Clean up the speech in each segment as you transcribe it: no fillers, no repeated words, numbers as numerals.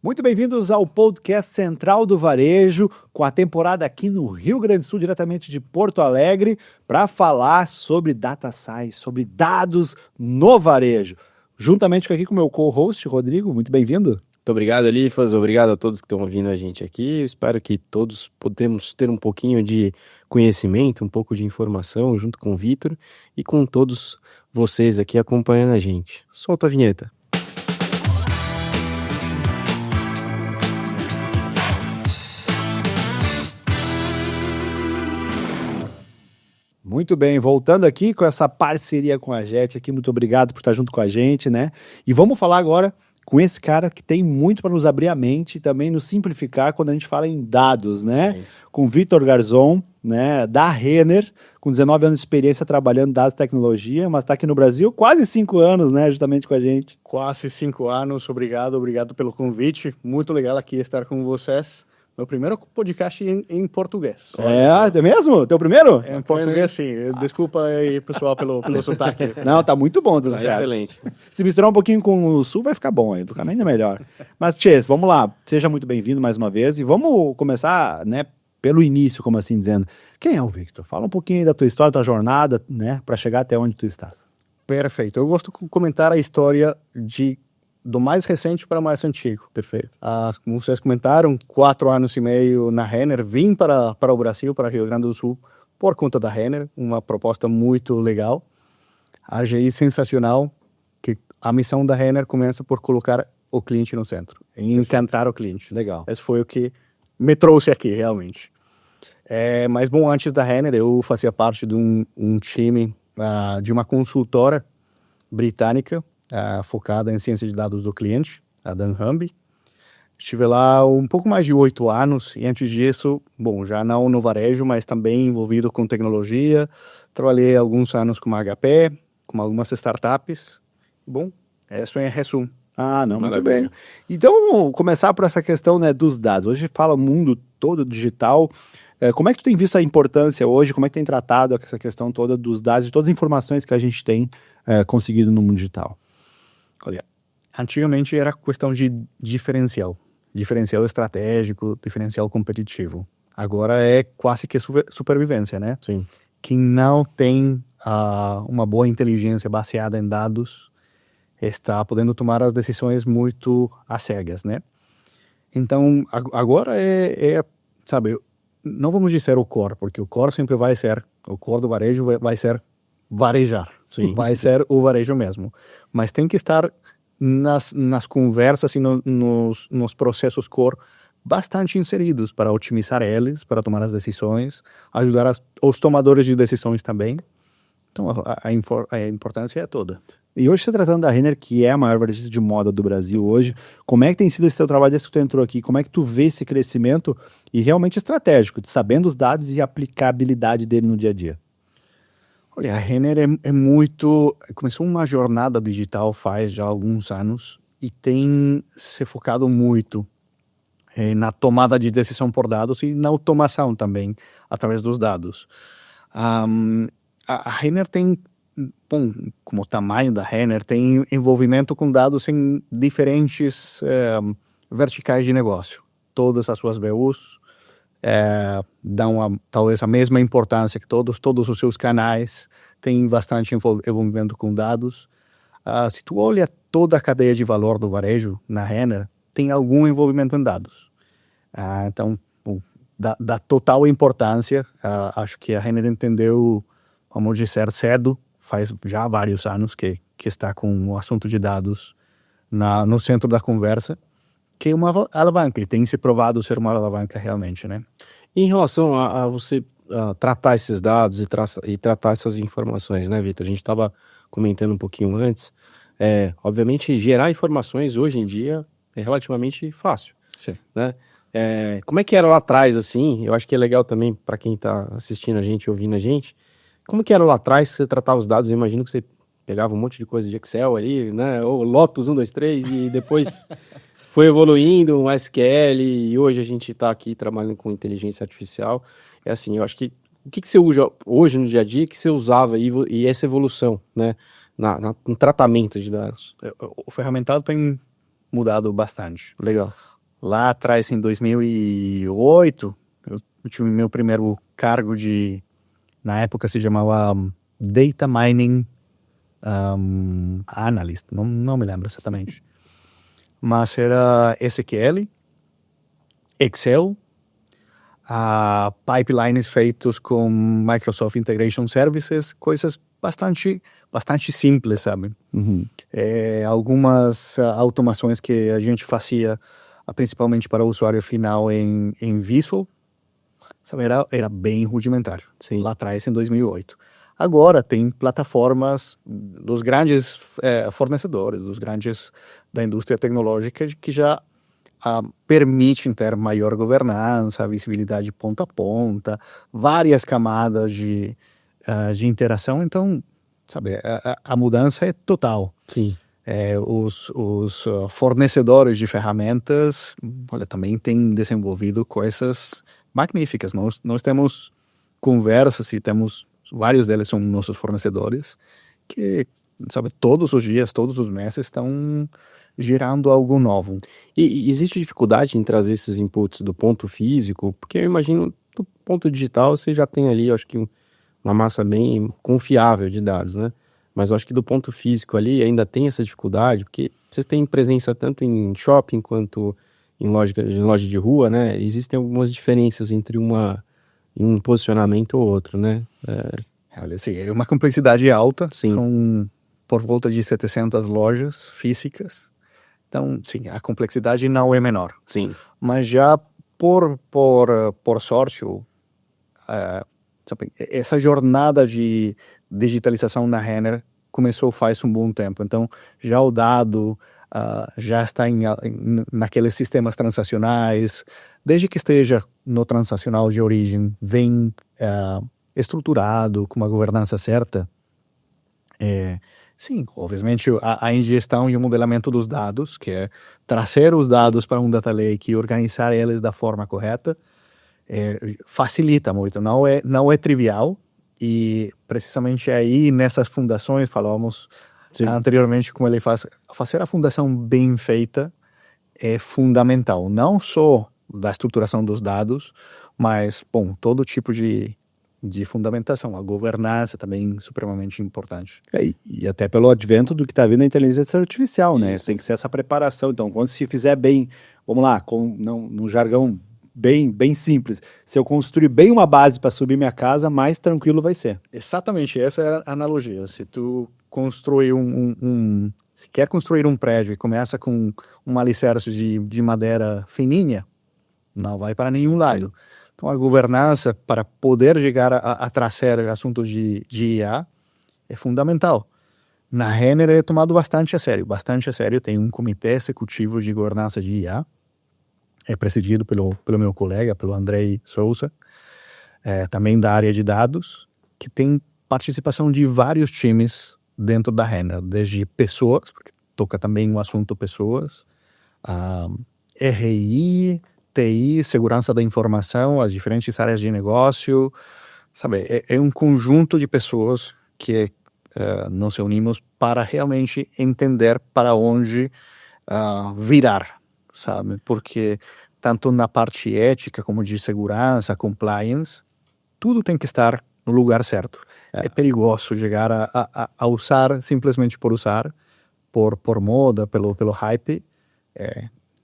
Muito bem-vindos ao podcast Central do Varejo, com a temporada aqui no Rio Grande do Sul, diretamente de Porto Alegre, para falar sobre data science, sobre dados no varejo. Juntamente aqui com o meu co-host, Rodrigo, muito bem-vindo. Muito obrigado, Elifas. Obrigado a todos que estão ouvindo a gente aqui. Eu espero que todos podemos ter um pouquinho de conhecimento, um pouco de informação junto com o Vitor e com todos vocês aqui acompanhando a gente. Solta a vinheta. Muito bem, voltando aqui com essa parceria com a Jet aqui, muito obrigado por estar junto com a gente, né? E vamos falar agora com esse cara que tem muito para nos abrir a mente e também nos simplificar quando a gente fala em dados, né? Sim. Com o Vitor Garzon, né, da Renner, com 19 anos de experiência trabalhando em dados e tecnologia, mas está aqui no Brasil quase 5 anos, né, justamente com a gente. Quase 5 anos, obrigado pelo convite, muito legal aqui estar com vocês. Meu primeiro podcast em português. É mesmo? Teu primeiro? Em português, sim. Desculpa aí, pessoal, pelo sotaque. Não, tá muito bom. Tá excelente. Se misturar um pouquinho com o Sul, vai ficar bom aí, do caminho é melhor. Mas, Tchês, vamos lá. Seja muito bem-vindo mais uma vez e vamos começar, né, pelo início, como assim dizendo. Quem é o Victor? Fala um pouquinho aí da tua história, tua jornada, né, para chegar até onde tu estás. Perfeito. Eu gosto de comentar a história do mais recente para o mais antigo. Perfeito. Como vocês comentaram, 4 anos e meio na Renner, vim para o Brasil, para Rio Grande do Sul, por conta da Renner, uma proposta muito legal. Achei sensacional que a missão da Renner começa por colocar o cliente no centro, e encantar o cliente. Legal. Esse foi o que me trouxe aqui, realmente. Mas, bom, antes da Renner, eu fazia parte de um time de uma consultora britânica, focada em ciência de dados do cliente, a dunnhumby. Estive lá um pouco mais de 8 anos e antes disso, bom, já não no varejo, mas também envolvido com tecnologia. Trabalhei alguns anos com a HP, com algumas startups. Bom, isso é resumo. Ah, não, muito Maravilha. bem. Então, vamos começar por essa questão, né, dos dados. Hoje fala o mundo todo digital. Como é que tu tem visto a importância hoje? Como é que tem tratado essa questão toda dos dados e todas as informações que a gente tem conseguido no mundo digital? Olha, antigamente era questão de diferencial estratégico, diferencial competitivo. Agora é quase que supervivência, né? Sim. Quem não tem uma boa inteligência baseada em dados está podendo tomar as decisões muito às cegas, né? Então, agora sabe, não vamos dizer o core, porque o core sempre vai ser, o core do varejo vai ser varejar. Sim. Vai ser o varejo mesmo. Mas tem que estar nas conversas e nos processos core bastante inseridos para otimizar eles, para tomar as decisões, ajudar os tomadores de decisões também. Então, a importância é toda. E hoje, você tratando da Renner, que é a maior varejista de moda do Brasil hoje, como é que tem sido esse teu trabalho desde que tu entrou aqui? Como é que tu vê esse crescimento e realmente estratégico, sabendo os dados e a aplicabilidade dele no dia a dia? Olha, a Renner começou uma jornada digital faz já alguns anos e tem se focado muito na tomada de decisão por dados e na automação também, através dos dados. A Renner tem, bom, como o tamanho da Renner, tem envolvimento com dados em diferentes verticais de negócio. Todas as suas BUs dão talvez a mesma importância que todos os seus canais têm bastante envolvimento com dados. Se tu olha toda a cadeia de valor do varejo na Renner, tem algum envolvimento em dados. Então, da total importância, acho que a Renner entendeu, vamos dizer, cedo, faz já vários anos que está com o assunto de dados no centro da conversa, que é uma alavanca, e tem se provado ser uma alavanca realmente, né? E em relação a você tratar esses dados e tratar essas informações, né, Vitor? A gente estava comentando um pouquinho antes. Obviamente, gerar informações hoje em dia é relativamente fácil. Sim. Né? Como é que era lá atrás, assim? Eu acho que é legal também para quem está assistindo a gente, ouvindo a gente. Como que era lá atrás que você tratava os dados? Eu imagino que você pegava um monte de coisa de Excel ali, né? Ou Lotus 1, 2, 3 e depois foi evoluindo um SQL e hoje a gente está aqui trabalhando com inteligência artificial. É assim, eu acho que o que você usa hoje no dia a dia que você usava e essa evolução, né? No tratamento de dados. O ferramental tem mudado bastante. Legal. Lá atrás, em 2008, eu tive meu primeiro cargo na época se chamava Data Mining Analyst, não me lembro exatamente. Mas era SQL, Excel, pipelines feitos com Microsoft Integration Services, coisas bastante simples, sabe? Algumas automações que a gente fazia principalmente para o usuário final em Visual, sabe? Era bem rudimentar, Sim. lá atrás em 2008. Agora tem plataformas dos grandes fornecedores, dos grandes da indústria tecnológica que já permitem ter maior governança, visibilidade ponta a ponta, várias camadas de interação. Então, sabe, a mudança é total. Sim. Os fornecedores de ferramentas, olha, também têm desenvolvido coisas magníficas. Nós temos conversas e temos vários deles são nossos fornecedores que, sabe, todos os dias, todos os meses estão gerando algo novo. E existe dificuldade em trazer esses inputs do ponto físico? Porque eu imagino, do ponto digital, você já tem ali, eu acho que uma massa bem confiável de dados, né? Mas eu acho que do ponto físico ali ainda tem essa dificuldade, porque vocês têm presença tanto em shopping quanto em loja de rua, né? Existem algumas diferenças entre um posicionamento ou outro, né? Olha, assim, é uma complexidade alta. Sim. São por volta de 700 lojas físicas. Então, sim, a complexidade não é menor. Sim. Mas já por sorte, sabe, essa jornada de digitalização na Renner começou faz um bom tempo. Então, já o dado já está naqueles sistemas transacionais, desde que esteja no transacional de origem, vem estruturado, com uma governança certa. Sim, obviamente a ingestão e o modelamento dos dados, que é trazer os dados para um data lake e organizar eles da forma correta, facilita muito, não é trivial. E precisamente aí nessas fundações falávamos anteriormente como ele fazer a fundação bem feita é fundamental, não só da estruturação dos dados, mas todo tipo de fundamentação, a governança também supremamente importante. E até pelo advento do que está vindo a inteligência artificial, né? Tem que ser essa preparação. Então, quando se fizer bem, vamos lá, num jargão bem simples, se eu construir bem uma base para subir minha casa, mais tranquilo vai ser. Exatamente, essa é a analogia. Se tu construir se quer construir um prédio e começa com um alicerce de madeira fininha, não vai para nenhum lado. Então, a governança para poder chegar a trazer assuntos de IA é fundamental. Na Renner é tomado bastante a sério. Tem um comitê executivo de governança de IA, é presidido pelo meu colega, pelo Andrei Souza, também da área de dados, que tem participação de vários times dentro da Renner, desde pessoas, porque toca também o assunto pessoas, RI, TI, segurança da informação, as diferentes áreas de negócio, sabe? É um conjunto de pessoas que nos unimos para realmente entender para onde virar, sabe? Porque tanto na parte ética como de segurança, compliance, tudo tem que estar no lugar certo. É perigoso chegar a usar simplesmente por usar, por moda, pelo hype.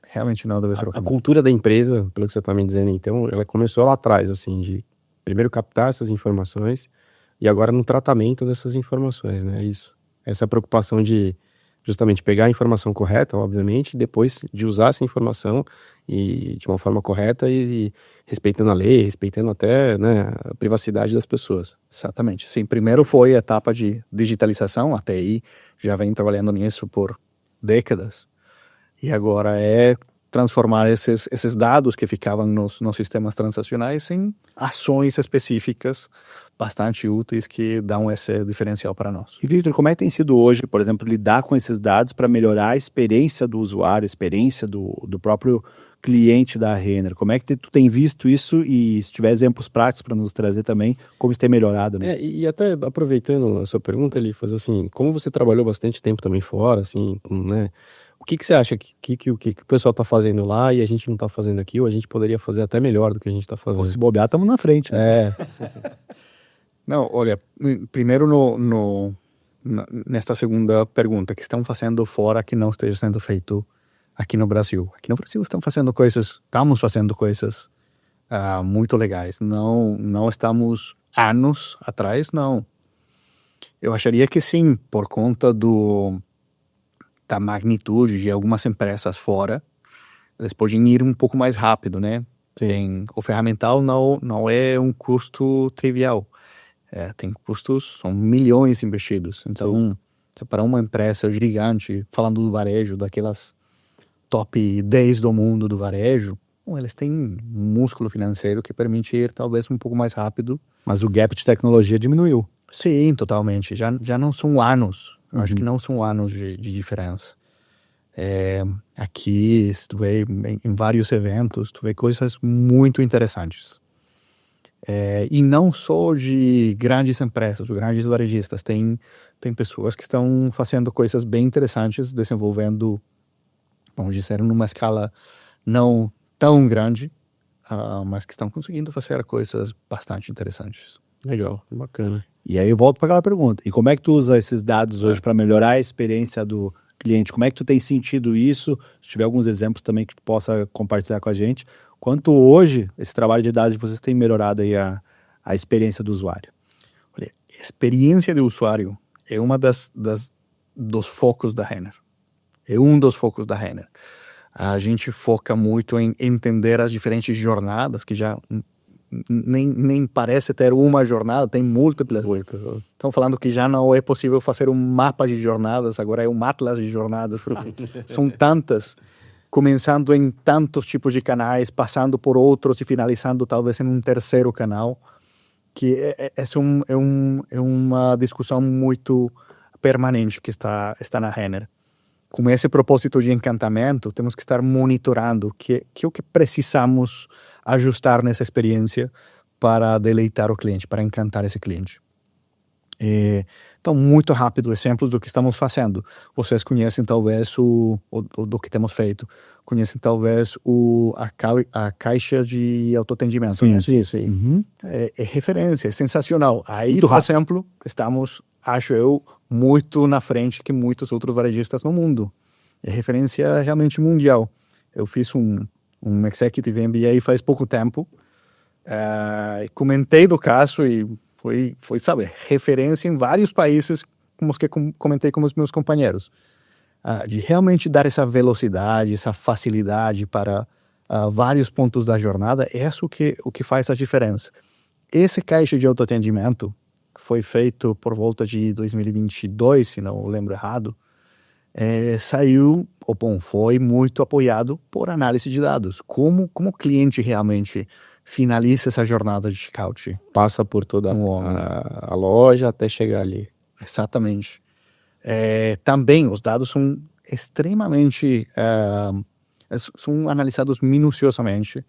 Realmente não deve ser A cultura da empresa, pelo que você está me dizendo, então, ela começou lá atrás, assim, de primeiro captar essas informações e agora no tratamento dessas informações, né? Isso. Essa preocupação de justamente pegar a informação correta, obviamente, e depois de usar essa informação e de uma forma correta e respeitando a lei, respeitando até, né, a privacidade das pessoas. Exatamente. Sim, primeiro foi a etapa de digitalização, a TI já vem trabalhando nisso por décadas. E agora é transformar esses dados que ficavam nos sistemas transacionais em ações específicas bastante úteis que dão esse diferencial para nós. E, Victor, como é que tem sido hoje, por exemplo, lidar com esses dados para melhorar a experiência do usuário, a experiência do próprio cliente da Renner? Como é que tu tem visto isso e se tiver exemplos práticos para nos trazer também, como isso tem melhorado, né? E até aproveitando a sua pergunta, ele faz assim, como você trabalhou bastante tempo também fora, assim, né? O que você acha que o pessoal tá fazendo lá e a gente não tá fazendo aqui, ou a gente poderia fazer até melhor do que a gente tá Ou fazendo? se bobear, estamos na frente, né? É, Não, olha, primeiro nesta segunda pergunta, que estão fazendo fora que não esteja sendo feito aqui no Brasil. Aqui no Brasil estamos fazendo coisas muito legais. Não estamos anos atrás, não. Eu acharia que sim, por conta da magnitude de algumas empresas fora, eles podem ir um pouco mais rápido, né? O ferramental não é um custo trivial. Tem custos, são milhões investidos. Então, para uma empresa gigante, falando do varejo, daquelas top 10 do mundo do varejo, bom, eles têm um músculo financeiro que permite ir talvez um pouco mais rápido. Mas o gap de tecnologia diminuiu. Sim, totalmente. Já não são anos. Eu acho que não são anos de diferença. Aqui, tu vê em vários eventos, tu vê coisas muito interessantes. E não só de grandes empresas, de grandes varejistas. Tem pessoas que estão fazendo coisas bem interessantes, desenvolvendo, vamos dizer, numa escala não tão grande, mas que estão conseguindo fazer coisas bastante interessantes. legal, bacana. E aí eu volto para aquela pergunta. E como é que tu usa esses dados hoje para melhorar a experiência do cliente? Como é que tu tem sentido isso? Se tiver alguns exemplos também que tu possa compartilhar com a gente. Quanto hoje esse trabalho de dados de vocês tem melhorado aí a experiência do usuário? Olha, experiência do usuário é uma dos focos da Renner. É um dos focos da Renner. A gente foca muito em entender as diferentes jornadas, que já nem parece ter uma jornada, tem múltiplas. Estão falando que já não é possível fazer um mapa de jornadas, agora é um atlas de jornadas. São tantas, começando em tantos tipos de canais, passando por outros e finalizando talvez em um terceiro canal, que é uma discussão muito permanente que está na Renner. Com esse propósito de encantamento, temos que estar monitorando o que precisamos ajustar nessa experiência para deleitar o cliente, para encantar esse cliente. Então, muito rápido, exemplos do que estamos fazendo. Vocês conhecem talvez do que temos feito. Conhecem talvez a caixa de autoatendimento. Sim. Uhum. É referência, é sensacional. Aí, por exemplo, estamos, acho eu, muito na frente que muitos outros varejistas no mundo. É referência realmente mundial. Eu fiz um Executive MBA faz pouco tempo, comentei do caso e foi, sabe, referência em vários países, como os que comentei com os meus companheiros. De realmente dar essa velocidade, essa facilidade para vários pontos da jornada, é isso o que faz a diferença. Esse caixa de autoatendimento foi feito por volta de 2022, se não lembro errado, foi muito apoiado por análise de dados. Como o cliente realmente finaliza essa jornada de checkout. Passa por toda a loja até chegar ali. Exatamente. Também os dados são extremamente são analisados minuciosamente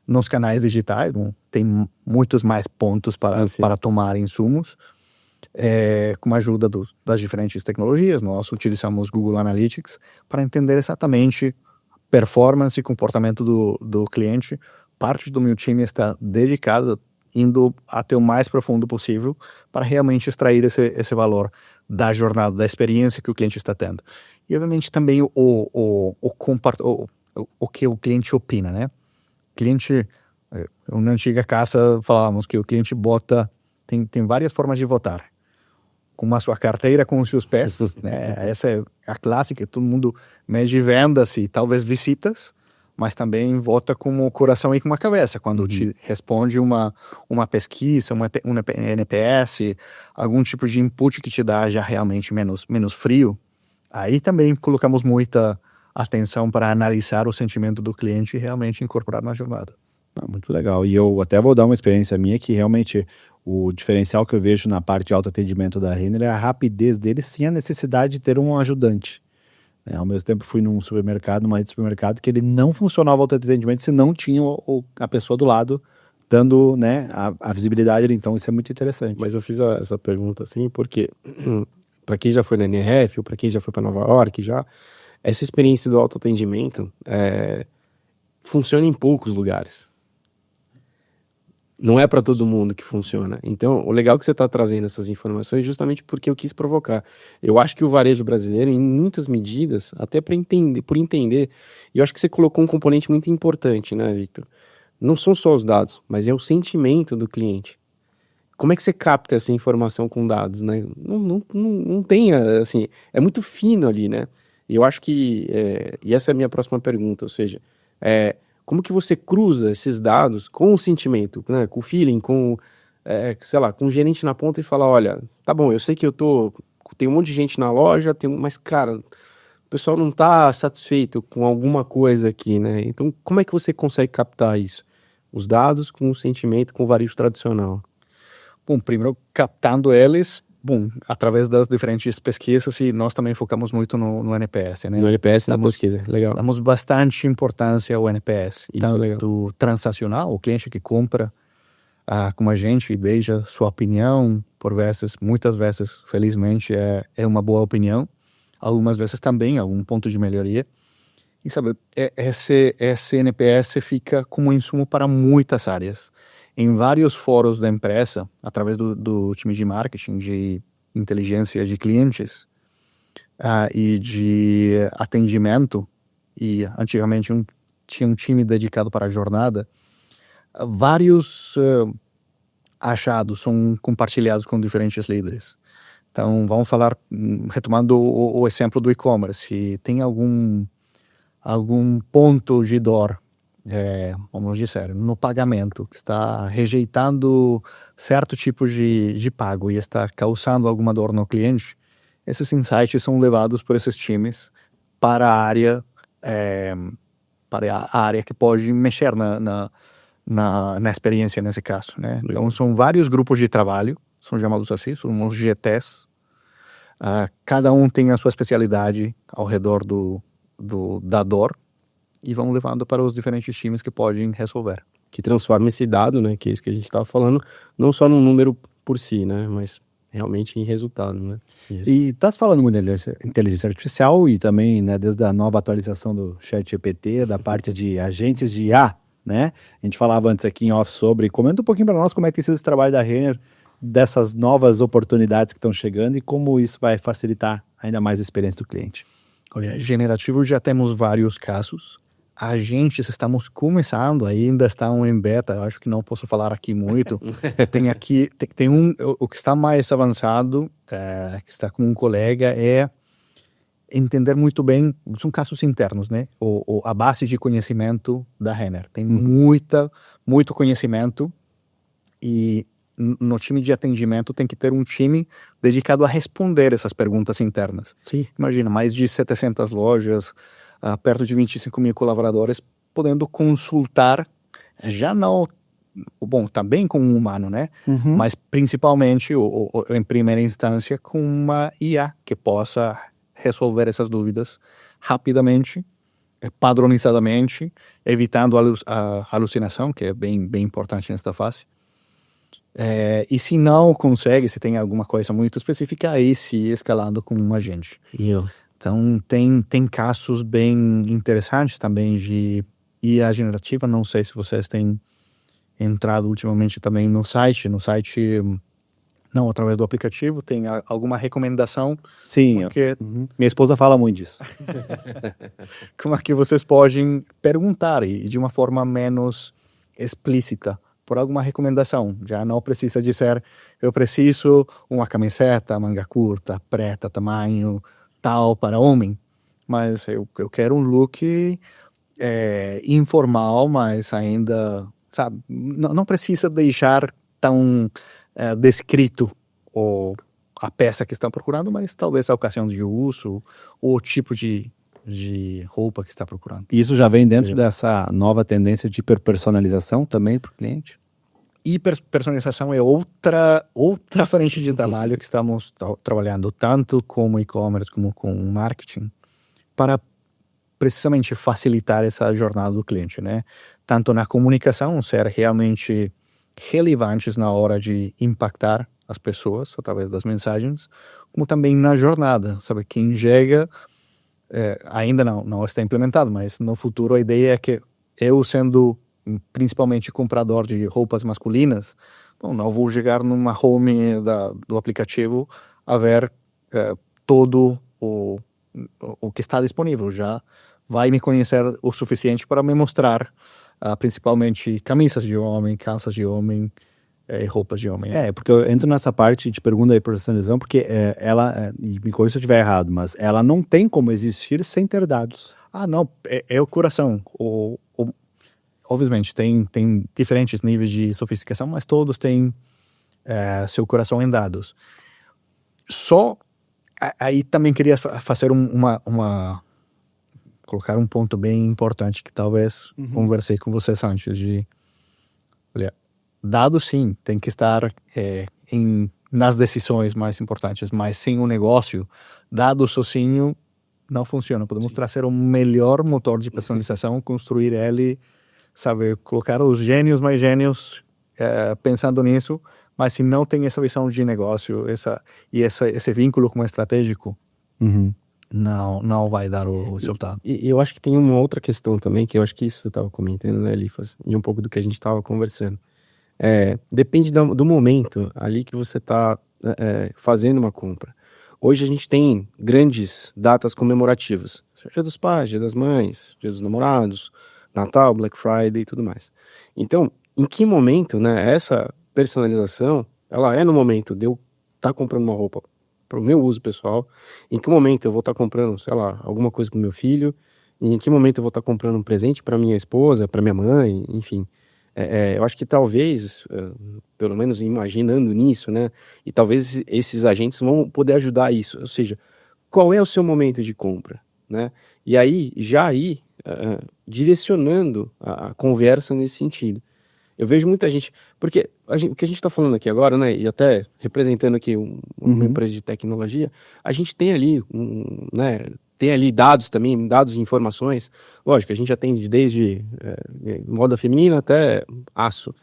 nos canais digitais. Tem muitos mais pontos para tomar insumos. Com a ajuda das diferentes tecnologias, nós utilizamos Google Analytics para entender exatamente performance e comportamento do cliente. Parte do meu time está dedicada, indo até o mais profundo possível para realmente extrair esse valor da jornada, da experiência que o cliente está tendo. E, obviamente, também o que o cliente opina, né? Cliente, na antiga casa falávamos que o cliente tem várias formas de votar. Com a sua carteira, com os seus pés, né? Essa é a clássica, todo mundo mede vendas e talvez visitas, mas também vota com o coração e com a cabeça, quando te responde uma pesquisa, um NPS, algum tipo de input que te dá já realmente menos frio. Aí também colocamos muita atenção para analisar o sentimento do cliente e realmente incorporar na jornada. Muito legal. E eu até vou dar uma experiência minha que realmente o diferencial que eu vejo na parte de autoatendimento da Renner é a rapidez deles sem a necessidade de ter um ajudante. Ao mesmo tempo fui numa rede de supermercado, que ele não funcionava o autoatendimento se não tinha a pessoa do lado dando, né, a visibilidade ali. Então isso é muito interessante. Mas eu fiz essa pergunta assim porque para quem já foi na NRF ou para quem já foi para Nova York essa experiência do autoatendimento funciona em poucos lugares. Não é para todo mundo que funciona. Então, o legal que você está trazendo essas informações é justamente porque eu quis provocar. Eu acho que o varejo brasileiro, em muitas medidas, até por entender, eu acho que você colocou um componente muito importante, né, Victor? Não são só os dados, mas é o sentimento do cliente. Como é que você capta essa informação com dados, né? Não tem, assim, é muito fino ali, né? E eu acho que, e essa é a minha próxima pergunta, ou seja, como que você cruza esses dados com o sentimento, né? Com o feeling, sei lá, com o gerente na ponta e fala, olha, tá bom, eu sei que tem um monte de gente na loja, mas, cara, o pessoal não tá satisfeito com alguma coisa aqui, né? Então, como é que você consegue captar isso? Os dados com o sentimento, com o varejo tradicional. Bom, primeiro captando eles, através das diferentes pesquisas, e nós também focamos muito no NPS, né? No NPS, na pesquisa, legal. Damos bastante importância ao NPS. Isso é legal. Tanto transacional, o cliente que compra com a gente e deixa sua opinião, muitas vezes, felizmente, é uma boa opinião. Algumas vezes também algum ponto de melhoria. E sabe, esse NPS fica como insumo para muitas áreas. Em vários fóruns da empresa, através do time de marketing, de inteligência de clientes e de atendimento, e antigamente tinha um time dedicado para a jornada, vários achados são compartilhados com diferentes líderes. Então, vamos falar, retomando o exemplo do e-commerce, se tem algum ponto de dor, vamos dizer, no pagamento, que está rejeitando certo tipo de pago e está causando alguma dor no cliente, esses insights são levados por esses times para a área que pode mexer na experiência nesse caso, né? Então, são vários grupos de trabalho, são chamados assim, são os GTs. Cada um tem a sua especialidade ao redor da dor, e vão levando para os diferentes times que podem resolver. Que transforma esse dado, né, que é isso que a gente estava falando, não só num número por si, né, mas realmente em resultado, né. Isso. E tá se falando muito de inteligência artificial e também, né, desde a nova atualização do ChatGPT, da parte de agentes de IA, né? A gente falava antes aqui em off sobre, comenta um pouquinho para nós como é que tem sido esse trabalho da Renner, dessas novas oportunidades que estão chegando e como isso vai facilitar ainda mais a experiência do cliente. Olha, generativo já temos vários casos. Estamos começando, ainda estão em beta, eu acho que não posso falar aqui muito. Tem o que está mais avançado, que está com um colega, é entender muito bem, são casos internos, né? A base de conhecimento da Renner. Tem muito conhecimento, e no time de atendimento tem que ter um time dedicado a responder essas perguntas internas. Sim. Imagina, mais de 700 lojas, perto de 25 mil colaboradores, podendo consultar, já não, também com um humano, né? Uhum. Mas principalmente, em primeira instância, com uma IA que possa resolver essas dúvidas rapidamente, padronizadamente, evitando a alucinação, que é bem importante nesta fase. E se não consegue, se tem alguma coisa muito específica, aí se escalando com um agente. Então, tem casos bem interessantes também de IA generativa. Não sei se vocês têm entrado ultimamente também no site, não, através do aplicativo, tem alguma recomendação? Sim, porque minha esposa fala muito disso. Como é que vocês podem perguntar e de uma forma menos explícita por alguma recomendação. Já não precisa dizer, eu preciso uma camiseta, manga curta, preta, tamanho tal para homem, mas eu quero um look informal, mas ainda, sabe, não precisa deixar tão descrito a peça que estão procurando, mas talvez a ocasião de uso ou o tipo de roupa que está procurando. Isso já vem dentro dessa nova tendência de hiperpersonalização também para o cliente? Hiperpersonalização é outra frente de trabalho que estamos trabalhando tanto como e-commerce como com marketing para precisamente facilitar essa jornada do cliente, né? Tanto na comunicação, ser realmente relevantes na hora de impactar as pessoas através das mensagens, como também na jornada, sabe? Quem chega ainda não está implementado, mas no futuro a ideia é que eu, sendo principalmente comprador de roupas masculinas, bom, não vou chegar numa home do aplicativo a ver todo o que está disponível. Já vai me conhecer o suficiente para me mostrar principalmente camisas de homem, calças de homem, e roupas de homem. Porque eu entro nessa parte de pergunta aí personalização, porque e me corrija se eu estiver errado, mas ela não tem como existir sem ter dados. Não, é o coração. Obviamente, tem diferentes níveis de sofisticação, mas todos têm seu coração em dados. Só, aí também queria fazer colocar um ponto bem importante que talvez conversei com vocês antes de... Olha, dados sim, tem que estar nas decisões mais importantes, mas sem o negócio, dados sozinho não funciona. Podemos trazer o melhor motor de personalização, construir ele, sabe, colocar os gênios mais gênios pensando nisso, mas se não tem essa visão de negócio, esse vínculo como estratégico, não vai dar o resultado. E eu acho que tem uma outra questão também, que eu acho que isso você estava comentando, né, Elifas, e um pouco do que a gente estava conversando. Depende do momento ali que você está fazendo uma compra. Hoje a gente tem grandes datas comemorativas, Dia dos Pais, Dia das Mães, Dia dos Namorados, Natal, Black Friday e tudo mais. Então, em que momento, né, essa personalização, ela é no momento de eu estar comprando uma roupa para o meu uso pessoal, em que momento eu vou estar comprando, sei lá, alguma coisa para o meu filho, e em que momento eu vou estar comprando um presente para minha esposa, para minha mãe, enfim. Eu acho que talvez, pelo menos imaginando nisso, né, e talvez esses agentes vão poder ajudar isso, ou seja, qual é o seu momento de compra, né, e aí, direcionando a conversa nesse sentido. Eu vejo muita gente, porque o que a gente está falando aqui agora, né, e até representando aqui uma empresa de tecnologia, a gente tem ali, né, tem ali dados também, dados e informações. Lógico, a gente atende desde moda feminina até aço.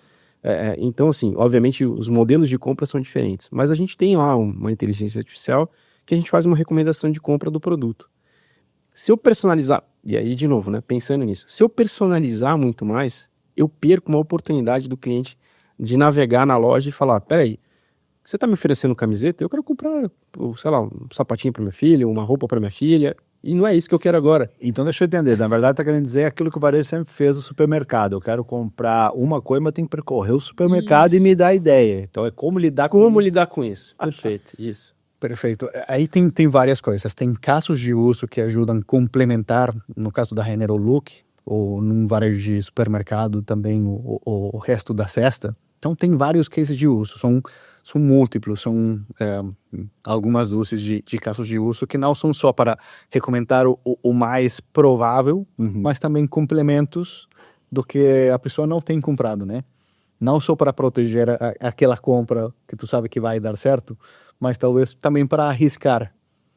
Então, assim, obviamente os modelos de compra são diferentes, mas a gente tem lá uma inteligência artificial que a gente faz uma recomendação de compra do produto. Se eu personalizar, e aí de novo, né, pensando nisso, se eu personalizar muito mais, eu perco uma oportunidade do cliente de navegar na loja e falar, peraí, você está me oferecendo camiseta? Eu quero comprar, sei lá, um sapatinho para minha filha, uma roupa para minha filha, e não é isso que eu quero agora. Então deixa eu entender, na verdade está querendo dizer aquilo que o varejo sempre fez no supermercado. Eu quero comprar uma coisa, mas eu tenho que percorrer o supermercado e me dar a ideia. Então é como lidar com isso. Como lidar com isso. Perfeito, isso. Perfeito. Aí tem várias coisas. Tem casos de uso que ajudam a complementar, no caso da Renner, o look, ou num varejo de supermercado também o resto da cesta. Então tem vários cases de uso, são múltiplos, são algumas dúzias de casos de uso que não são só para recomendar o mais provável, mas também complementos do que a pessoa não tem comprado, né? Não só para proteger aquela compra que tu sabe que vai dar certo, mas talvez também para arriscar.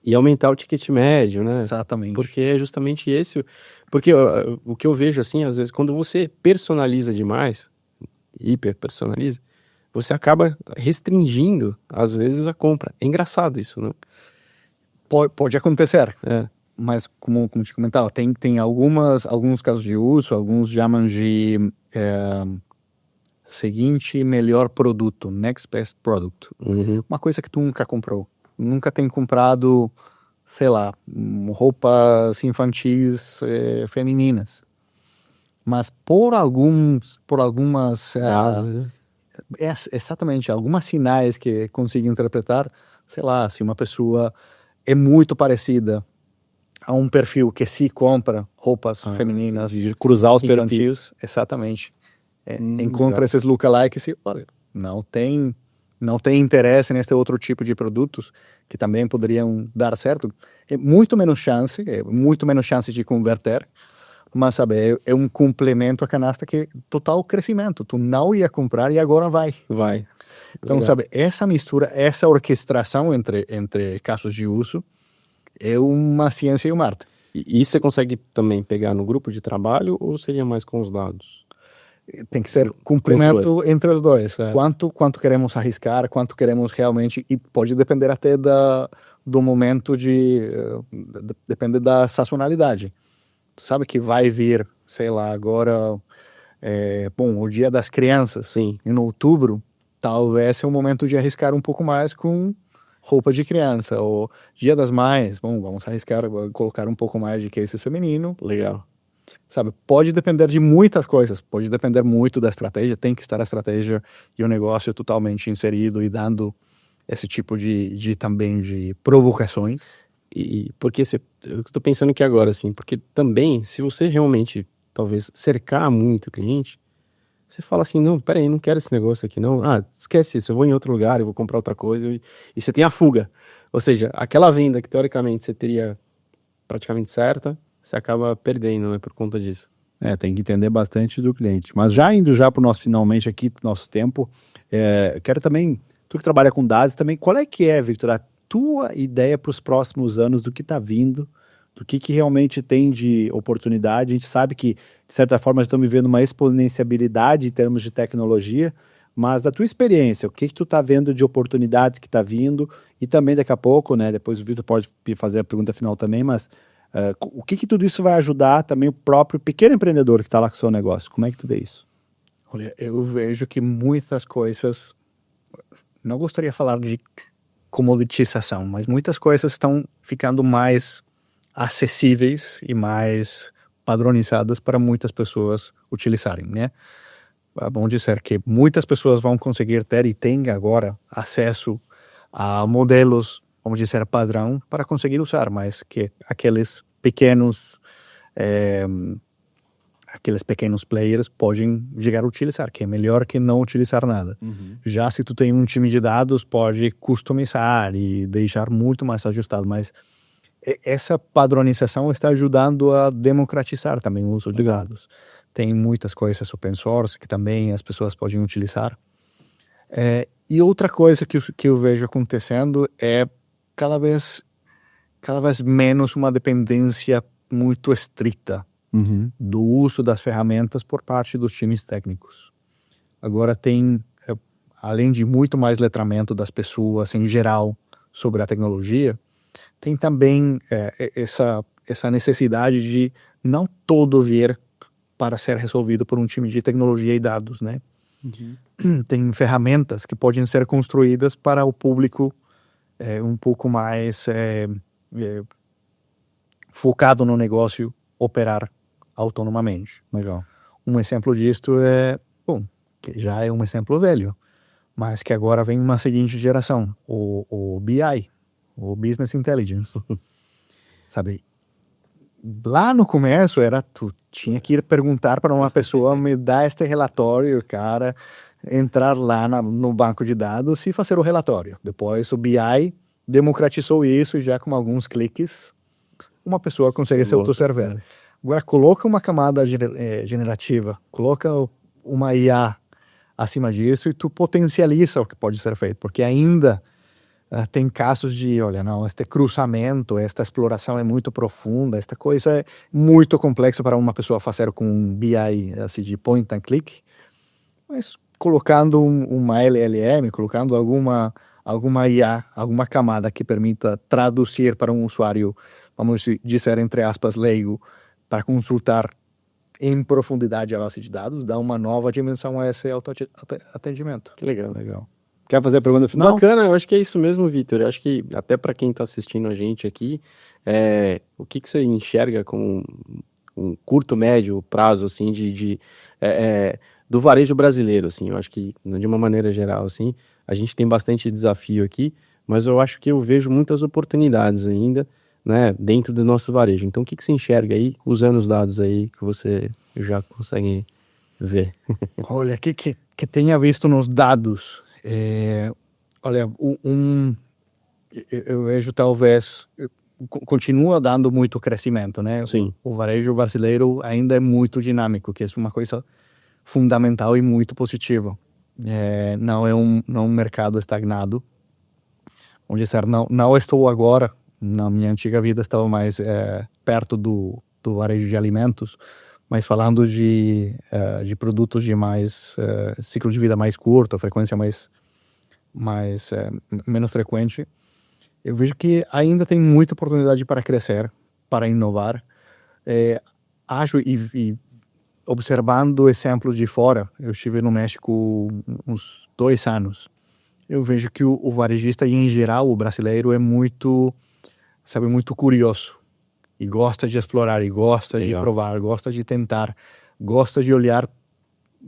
E aumentar o ticket médio, né? Exatamente. Porque é justamente esse... Porque o que eu vejo, assim, às vezes, quando você personaliza demais, hiper personaliza, você acaba restringindo, às vezes, a compra. É engraçado isso, né? Pode acontecer, mas como te comentava, tem alguns casos de uso, alguns chamam de seguinte melhor produto, next best product. Uma coisa que tu nunca comprou. Nunca tem comprado, sei lá, roupas infantis femininas. Mas por algumas exatamente, algumas sinais que consigo interpretar, sei lá, se uma pessoa é muito parecida a um perfil que se compra roupas femininas, de cruzar os infantis, perfis. Exatamente. Encontra esses lookalikes e, olha, não tem interesse nesse outro tipo de produtos que também poderiam dar certo. É muito menos chance de converter, mas, sabe, é um complemento à canasta que é total crescimento. Tu não ia comprar e agora vai. Vai. Então, sabe, essa mistura, essa orquestração entre casos de uso é uma ciência e uma arte. E isso você consegue também pegar no grupo de trabalho ou seria mais com os dados? Tem que ser complemento entre os dois. Certo. Quanto queremos arriscar, quanto queremos realmente, e pode depender até do momento depende da sazonalidade. Tu sabe que vai vir, sei lá, agora, o Dia das Crianças, Sim. em outubro, talvez é o momento de arriscar um pouco mais com roupa de criança, ou Dia das Mães, vamos arriscar, colocar um pouco mais de case feminino. Legal. Sabe, pode depender de muitas coisas, pode depender muito da estratégia, tem que estar a estratégia e o negócio totalmente inserido e dando esse tipo também de provocações. E porque eu tô pensando aqui agora, assim, porque também, se você realmente, talvez, cercar muito o cliente, você fala assim, não, peraí, não quero esse negócio aqui, não. Ah, esquece isso, eu vou em outro lugar, eu vou comprar outra coisa. E você tem a fuga. Ou seja, aquela venda que, teoricamente, você teria praticamente certa, você acaba perdendo, né, por conta disso. Tem que entender bastante do cliente. Mas já indo para o nosso finalmente aqui, nosso tempo, quero também, tu que trabalha com dados também, qual é que é, Victor, a tua ideia para os próximos anos do que está vindo, do que realmente tem de oportunidade? A gente sabe que, de certa forma, estamos vivendo uma exponenciabilidade em termos de tecnologia, mas da tua experiência, o que tu está vendo de oportunidades que está vindo, e também daqui a pouco, né, depois o Victor pode fazer a pergunta final também, mas o que tudo isso vai ajudar também o próprio pequeno empreendedor que está lá com o seu negócio? Como é que tu vê isso? Olha, eu vejo que muitas coisas, não gostaria de falar de comoditização, mas muitas coisas estão ficando mais acessíveis e mais padronizadas para muitas pessoas utilizarem, né? Vamos dizer que muitas pessoas vão conseguir ter e têm agora acesso a modelos, vamos dizer, padrão para conseguir usar, mas que aqueles pequenos players podem chegar a utilizar, que é melhor que não utilizar nada. Já se tu tem um time de dados, pode customizar e deixar muito mais ajustado, mas essa padronização está ajudando a democratizar também o uso de dados. Tem muitas coisas open source que também as pessoas podem utilizar. E outra coisa que eu vejo acontecendo é cada vez menos uma dependência muito estrita do uso das ferramentas por parte dos times técnicos. Agora tem, além de muito mais letramento das pessoas em geral sobre a tecnologia, tem também essa necessidade de não todo vir para ser resolvido por um time de tecnologia e dados, né? Tem ferramentas que podem ser construídas para o público um pouco mais focado no negócio operar autonomamente. Legal. Um exemplo disto que já é um exemplo velho, mas que agora vem uma seguinte geração, o BI, o Business Intelligence. Sabe, lá no começo tu tinha que ir perguntar para uma pessoa, me dá este relatório, cara, entrar lá no banco de dados e fazer o relatório. Depois o BI democratizou isso e já com alguns cliques uma pessoa consegue se autosserver. Agora coloca uma camada generativa, coloca uma IA acima disso e tu potencializa o que pode ser feito, porque ainda tem casos de, olha, não, este cruzamento, esta exploração é muito profunda, esta coisa é muito complexa para uma pessoa fazer com um BI assim, de point and click, mas colocando uma LLM, colocando alguma IA, alguma camada que permita traduzir para um usuário, vamos dizer, entre aspas, leigo, para consultar em profundidade a base de dados, dá uma nova dimensão a esse autoatendimento. Que legal. Legal. Quer fazer a pergunta final? Bacana, eu acho que é isso mesmo, Victor. Eu acho que até para quem está assistindo a gente aqui, o que você enxerga com um curto, médio prazo, assim, do varejo brasileiro, assim? Eu acho que, de uma maneira geral, assim, a gente tem bastante desafio aqui, mas eu acho que eu vejo muitas oportunidades ainda, né, dentro do nosso varejo. Então, o que você enxerga aí, usando os dados aí que você já consegue ver? Olha, o que tenha visto nos dados... olha, eu vejo talvez continua dando muito crescimento, né? Sim. O varejo brasileiro ainda é muito dinâmico, que é uma coisa fundamental e muito positiva. Não é um mercado estagnado. Vamos dizer, não estou agora, na minha antiga vida estava mais perto do varejo de alimentos, mas falando de produtos de mais ciclo de vida mais curto, frequência menos frequente, Eu vejo que ainda tem muita oportunidade para crescer, para inovar. Acho e observando exemplos de fora, eu estive no México uns 2 anos. Eu vejo que o varejista, e em geral o brasileiro, é muito, sabe, muito curioso. E gosta de explorar, e gosta de provar, gosta de tentar, gosta de olhar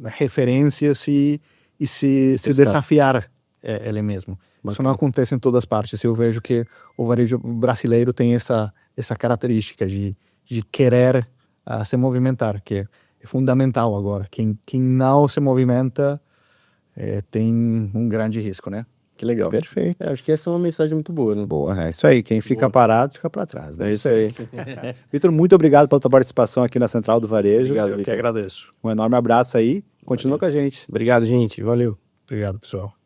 referências e se desafiar ele mesmo. Isso não acontece em todas as partes. Eu vejo que o varejo brasileiro tem essa característica de querer se movimentar, que é fundamental agora. Quem não se movimenta tem um grande risco, né? Que legal. Perfeito. Acho que essa é uma mensagem muito boa, né? Boa, é isso aí. Quem fica parado, fica para trás. Né? É isso aí. Vitor, muito obrigado pela tua participação aqui na Central do Varejo. Obrigado, Eu que Vitor. agradeço. Um enorme abraço aí. Continua com a gente. Obrigado, gente. Valeu. Obrigado, pessoal.